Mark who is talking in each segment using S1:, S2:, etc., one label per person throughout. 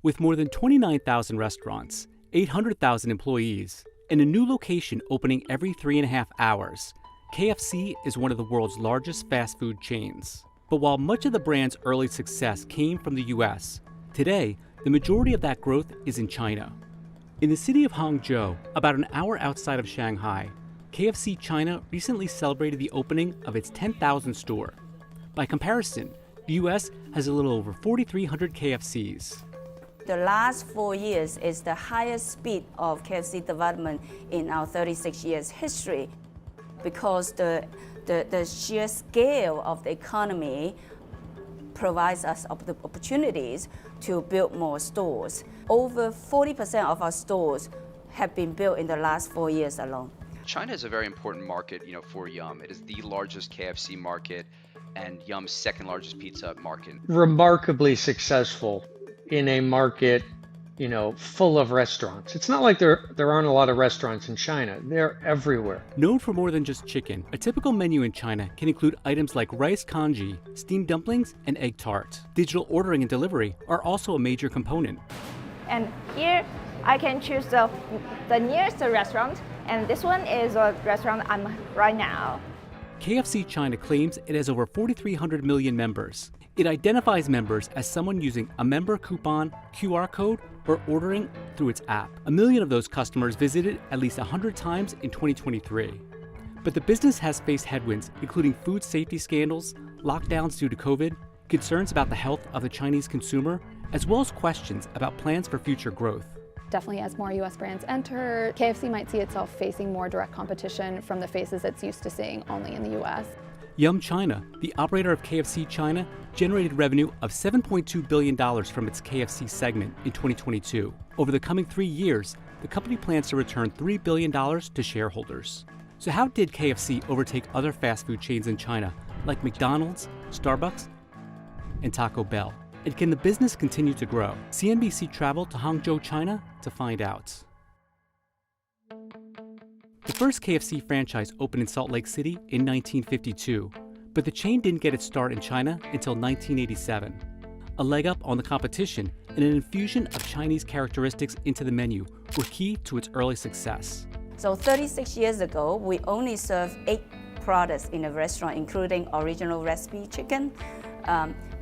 S1: With more than 29,000 restaurants, 800,000 employees, and a new location opening every 3.5 hours, KFC is one of the world's largest fast food chains. But while much of the brand's early success came from the US, today, the majority of that growth is in China. In the city of Hangzhou, about an hour outside of Shanghai, KFC China recently celebrated the opening of its 10,000th store. By comparison, the US has a little over 4,300 KFCs.
S2: The last 4 years is the highest speed of KFC development in our 36 years history because the sheer scale of the economy provides us the opportunities to build more stores. Over 40% of our stores have been built in the last 4 years alone.
S3: China is a very important market, for Yum. It is the largest KFC market and Yum's second largest pizza market.
S4: Remarkably successful in a market, full of restaurants. It's not like there aren't a lot of restaurants in China. They're everywhere.
S1: Known for more than just chicken, a typical menu in China can include items like rice congee, steamed dumplings, and egg tart. Digital ordering and delivery are also a major component.
S5: And here I can choose the nearest restaurant, and this one is a restaurant I'm right now.
S1: KFC China claims it has over 4,300 million members. It identifies members as someone using a member coupon, QR code, or ordering through its app. 1 million of those customers visited at least 100 times in 2023. But the business has faced headwinds, including food safety scandals, lockdowns due to COVID, concerns about the health of the Chinese consumer, as well as questions about plans for future growth.
S6: Definitely as more US brands enter, KFC might see itself facing more direct competition from the faces it's used to seeing only in the US.
S1: Yum China, the operator of KFC China, generated revenue of $7.2 billion from its KFC segment in 2022. Over the coming 3 years, the company plans to return $3 billion to shareholders. So how did KFC overtake other fast food chains in China, like McDonald's, Starbucks, and Taco Bell? And can the business continue to grow? CNBC traveled to Hangzhou, China to find out. The first KFC franchise opened in Salt Lake City in 1952, but the chain didn't get its start in China until 1987. A leg up on the competition and an infusion of Chinese characteristics into the menu were key to its early success.
S2: So 36 years ago, we only served 8 products in a restaurant, including original recipe chicken.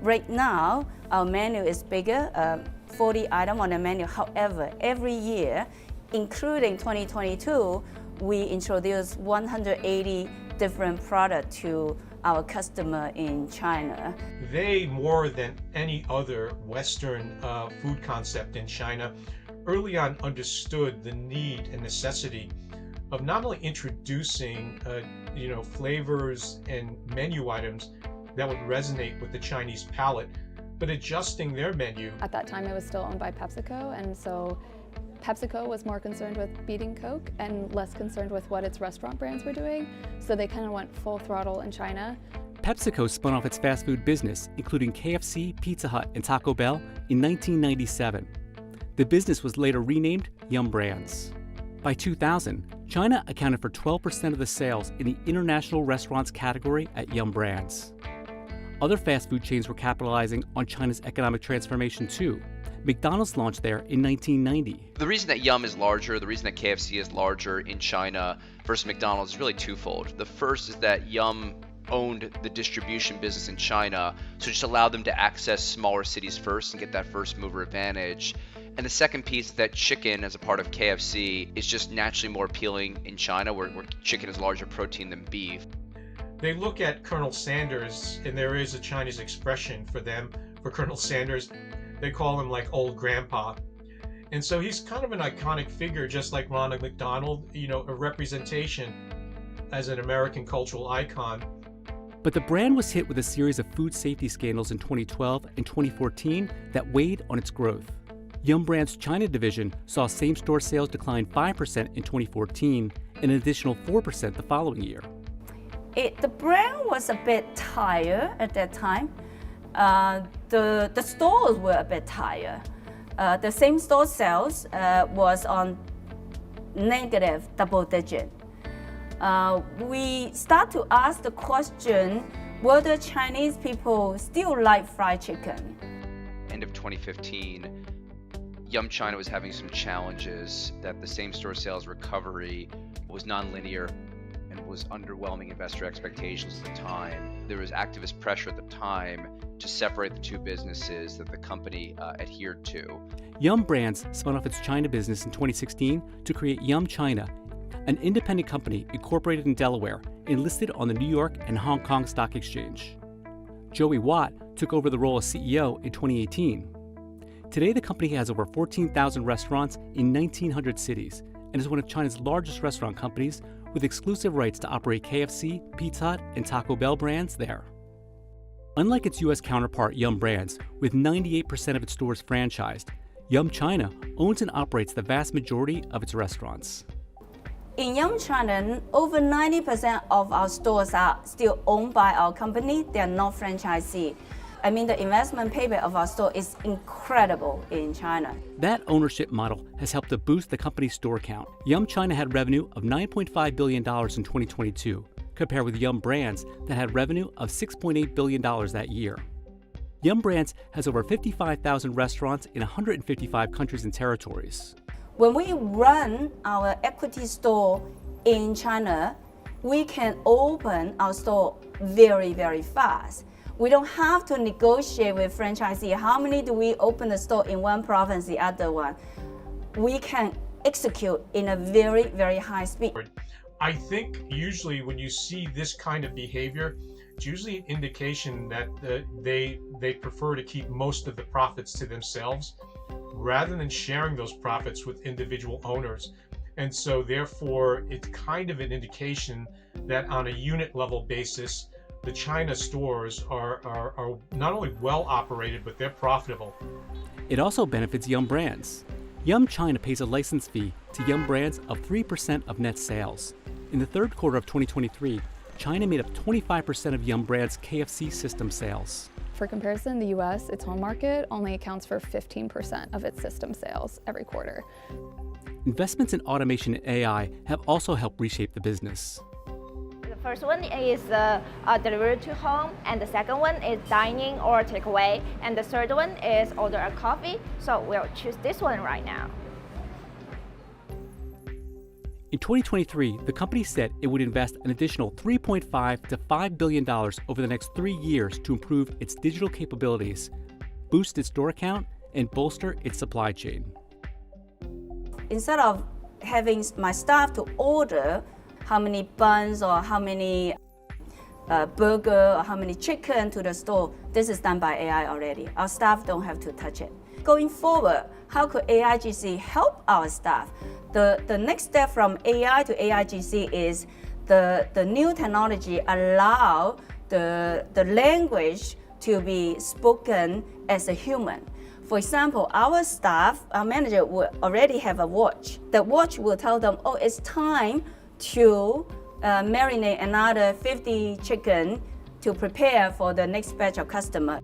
S2: Right now, our menu is bigger, 40 items on the menu. However, every year, including 2022, we introduce 180 different products to our customer in China.
S7: They, more than any other Western food concept in China, early on understood the need and necessity of not only introducing flavors and menu items that would resonate with the Chinese palate, but adjusting their menu.
S6: At that time, it was still owned by PepsiCo, and so PepsiCo was more concerned with beating Coke and less concerned with what its restaurant brands were doing, so they kind of went full throttle in China.
S1: PepsiCo spun off its fast food business, including KFC, Pizza Hut, and Taco Bell, in 1997. The business was later renamed Yum Brands. By 2000, China accounted for 12% of the sales in the international restaurants category at Yum Brands. Other fast food chains were capitalizing on China's economic transformation too. McDonald's launched there in 1990.
S3: The reason that Yum is larger, the reason that KFC is larger in China versus McDonald's is really twofold. The first is that Yum owned the distribution business in China, so just allowed them to access smaller cities first and get that first mover advantage. And the second piece is that chicken, as a part of KFC, is just naturally more appealing in China, where chicken is larger protein than beef.
S7: They look at Colonel Sanders, and there is a Chinese expression for them, for Colonel Sanders. They call him like old grandpa. And so he's kind of an iconic figure, just like Ronald McDonald, a representation as an American cultural icon.
S1: But the brand was hit with a series of food safety scandals in 2012 and 2014 that weighed on its growth. Yum Brand's China division saw same-store sales decline 5% in 2014 and an additional 4% the following year.
S2: The brand was a bit tired at that time. The stores were a bit tired. The same-store sales was on negative double digit. We start to ask the question, whether Chinese people still like fried chicken?
S3: End of 2015, Yum China was having some challenges, that the same-store sales recovery was non-linear and was underwhelming investor expectations at the time. There was activist pressure at the time to separate the two businesses that the company adhered to.
S1: Yum Brands spun off its China business in 2016 to create Yum China, an independent company incorporated in Delaware and listed on the New York and Hong Kong Stock Exchange. Joey Watt took over the role as CEO in 2018. Today, the company has over 14,000 restaurants in 1,900 cities and is one of China's largest restaurant companies with exclusive rights to operate KFC, Pizza Hut, and Taco Bell brands there. Unlike its U.S. counterpart Yum Brands, with 98% of its stores franchised, Yum China owns and operates the vast majority of its restaurants.
S2: In Yum China, over 90% of our stores are still owned by our company. They are not franchisee. I mean, the investment payback of our store is incredible in China.
S1: That ownership model has helped to boost the company's store count. Yum China had revenue of $9.5 billion in 2022, compared with Yum Brands that had revenue of $6.8 billion that year. Yum Brands has over 55,000 restaurants in 155 countries and territories.
S2: When we run our equity store in China, we can open our store very, very fast. We don't have to negotiate with franchisee. How many do we open the store in one province, the other one? We can execute in a very, very high speed.
S7: I think usually when you see this kind of behavior, it's usually an indication that they prefer to keep most of the profits to themselves rather than sharing those profits with individual owners. And so therefore, it's kind of an indication that on a unit level basis, the China stores are not only well operated, but they're profitable.
S1: It also benefits Yum Brands. Yum China pays a license fee to Yum Brands of 3% of net sales. In the third quarter of 2023, China made up 25% of Yum Brands' KFC system sales.
S6: For comparison, the US, its home market, only accounts for 15% of its system sales every quarter.
S1: Investments in automation and AI have also helped reshape the business.
S5: The first one is delivery to home, and the second one is dining or takeaway, and the third one is order a coffee. So we'll choose this one right now.
S1: In 2023, the company said it would invest an additional $3.5 to $5 billion over the next 3 years to improve its digital capabilities, boost its store count, and bolster its supply chain.
S2: Instead of having my staff to order how many buns or how many burger or how many chicken to the store, this is done by AI already. Our staff don't have to touch it. Going forward, how could AIGC help our staff? The next step from AI to AIGC is the new technology allow the language to be spoken as a human. For example, our staff, our manager will already have a watch. The watch will tell them, oh, it's time to marinate another 50 chicken to prepare for the next batch of customer.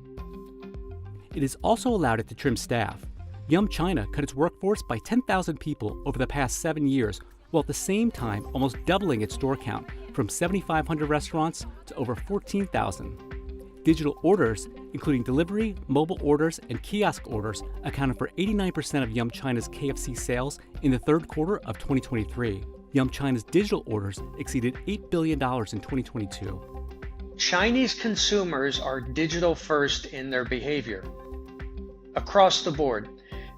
S1: It has also allowed it to trim staff. Yum China cut its workforce by 10,000 people over the past 7 years, while at the same time almost doubling its store count from 7,500 restaurants to over 14,000. Digital orders, including delivery, mobile orders, and kiosk orders, accounted for 89% of Yum China's KFC sales in the third quarter of 2023. Yum China's digital orders exceeded $8 billion in 2022.
S4: Chinese consumers are digital first in their behavior. Across the board,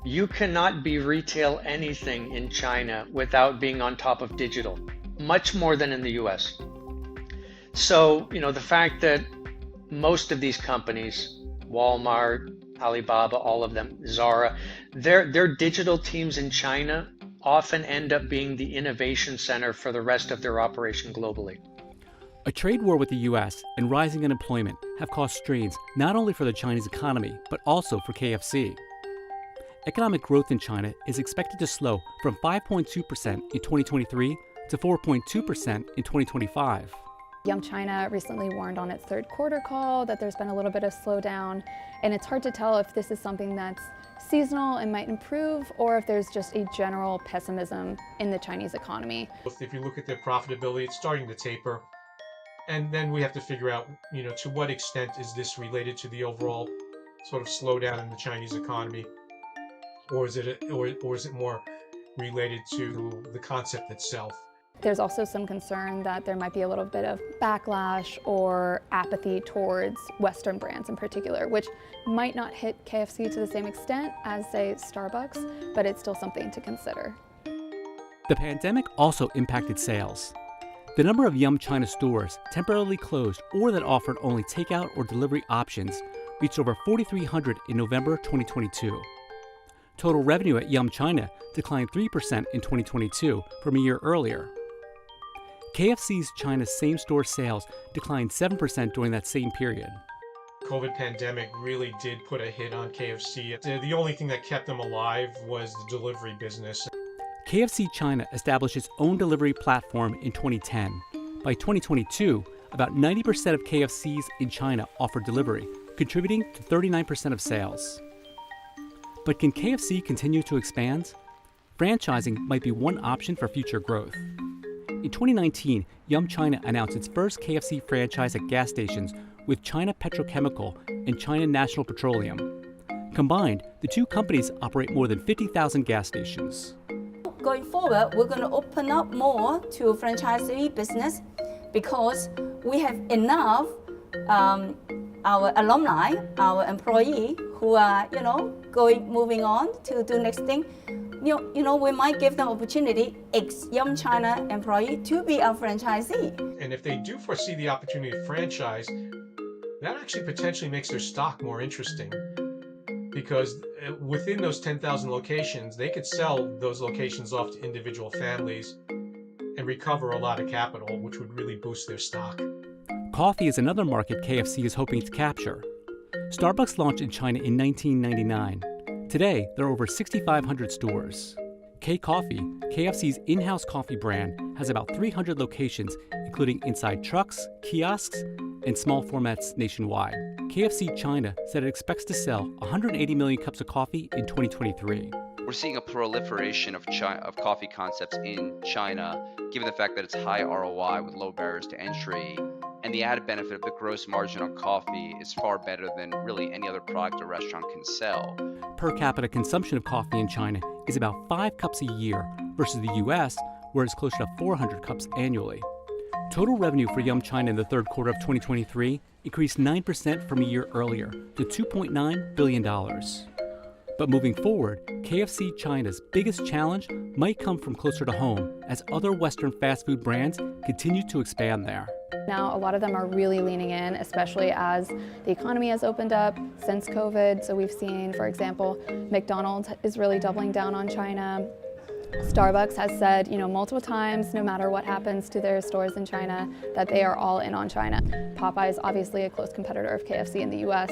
S4: you cannot be retail anything in China without being on top of digital, much more than in the US. So, the fact that most of these companies, Walmart, Alibaba, all of them, Zara, their digital teams in China often end up being the innovation center for the rest of their operation globally.
S1: A trade war with the U.S. and rising unemployment have caused strains not only for the Chinese economy, but also for KFC. Economic growth in China is expected to slow from 5.2% in 2023 to 4.2% in 2025.
S6: Yum China recently warned on its third quarter call that there's been a little bit of slowdown, and it's hard to tell if this is something that's seasonal and might improve, or if there's just a general pessimism in the Chinese economy.
S7: If you look at their profitability, it's starting to taper. And then we have to figure out, to what extent is this related to the overall sort of slowdown in the Chinese economy. or is it more related to the concept itself?
S6: There's also some concern that there might be a little bit of backlash or apathy towards Western brands in particular, which might not hit KFC to the same extent as, say, Starbucks, but it's still something to consider.
S1: The pandemic also impacted sales. The number of Yum China stores temporarily closed or that offered only takeout or delivery options reached over 4,300 in November 2022. Total revenue at Yum China declined 3% in 2022 from a year earlier. KFC's China's same-store sales declined 7% during that same period.
S7: COVID pandemic really did put a hit on KFC. The only thing that kept them alive was the delivery business.
S1: KFC China established its own delivery platform in 2010. By 2022, about 90% of KFCs in China offered delivery, contributing to 39% of sales. But can KFC continue to expand? Franchising might be one option for future growth. In 2019, Yum China announced its first KFC franchise at gas stations with China Petrochemical and China National Petroleum. Combined, the two companies operate more than 50,000 gas stations.
S2: Going forward, we're going to open up more to franchisee business because we have enough our alumni, our employee who are, moving on to do next thing. We might give them opportunity, ex-Yum China employee, to be our franchisee.
S7: And if they do foresee the opportunity to franchise, that actually potentially makes their stock more interesting. Because within those 10,000 locations, they could sell those locations off to individual families and recover a lot of capital, which would really boost their stock.
S1: Coffee is another market KFC is hoping to capture. Starbucks launched in China in 1999. Today, there are over 6,500 stores. K-Coffee, KFC's in-house coffee brand, has about 300 locations, including inside trucks, kiosks, and small formats nationwide. KFC China said it expects to sell 180 million cups of coffee in 2023.
S3: We're seeing a proliferation of coffee concepts in China, given the fact that it's high ROI with low barriers to entry, and the added benefit of the gross margin on coffee is far better than really any other product a restaurant can sell.
S1: Per capita consumption of coffee in China is about 5 cups a year versus the US, where it's closer to 400 cups annually. Total revenue for Yum China in the third quarter of 2023 increased 9% from a year earlier to $2.9 billion. But moving forward, KFC China's biggest challenge might come from closer to home as other Western fast food brands continue to expand there.
S6: Now, a lot of them are really leaning in, especially as the economy has opened up since COVID. So we've seen, for example, McDonald's is really doubling down on China. Starbucks has said, multiple times, no matter what happens to their stores in China, that they are all in on China. Popeye is obviously a close competitor of KFC in the US,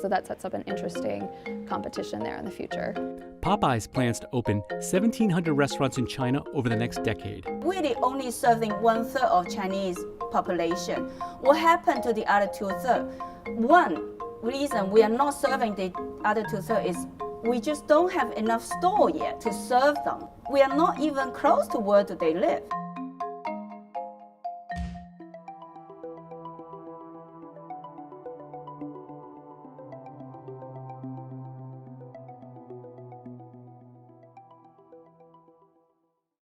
S6: so that sets up an interesting competition there in the future.
S1: Popeyes plans to open 1,700 restaurants in China over the next decade.
S2: We're only serving 1/3 of Chinese population. What happened to the other 2/3? One reason we are not serving the other 2/3 is we just don't have enough store yet to serve them. We are not even close to where do they live.